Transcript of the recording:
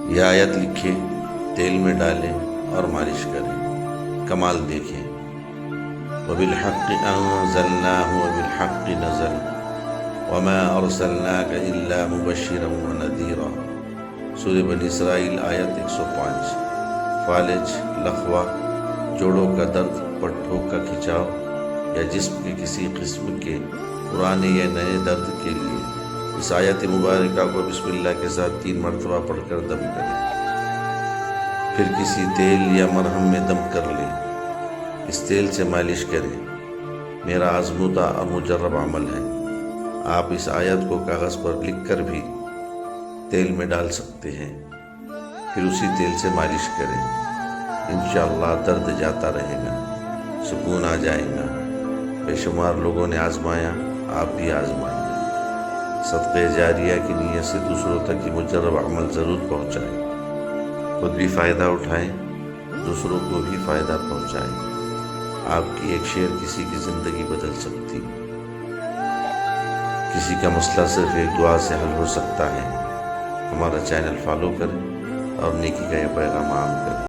یہ آیت لکھے، تیل میں ڈالیں اور مالش کریں، کمال دیکھیں۔ وَبِالْحَقِّ أَنزَلْنَاهُ وَبِالْحَقِّ نَزَلَ وَمَا أَرْسَلْنَاكَ إِلَّا مُبَشِّرًا وَنَذِيرًا۔ سورہ بنی اسرائیل آیت 105۔ فالج، لخوا، جوڑوں کا درد، پٹھوں کا کھچاؤ یا جسم کے کسی قسم کے پرانے یا نئے درد کے لیے اس آیت مبارکہ کو بسم اللہ کے ساتھ 3 مرتبہ پڑھ کر دم کریں، پھر کسی تیل یا مرہم میں دم کر لیں، اس تیل سے مالش کریں۔ میرا آزمودہ اور مجرب عمل ہے۔ آپ اس آیت کو کاغذ پر لکھ کر بھی تیل میں ڈال سکتے ہیں، پھر اسی تیل سے مالش کریں۔ انشاءاللہ درد جاتا رہے گا، سکون آ جائے گا۔ بے شمار لوگوں نے آزمایا، آپ بھی آزمائیں۔ صدقہ جاریہ کی نیت سے دوسروں تک یہ مجرب عمل ضرور پہنچائیں، خود بھی فائدہ اٹھائیں، دوسروں کو بھی فائدہ پہنچائیں۔ آپ کی ایک شیئر کسی کی زندگی بدل سکتی، کسی کا مسئلہ صرف ایک دعا سے حل ہو سکتا ہے۔ ہمارا چینل فالو کریں اور نیکی کا یہ پیغام عام کریں۔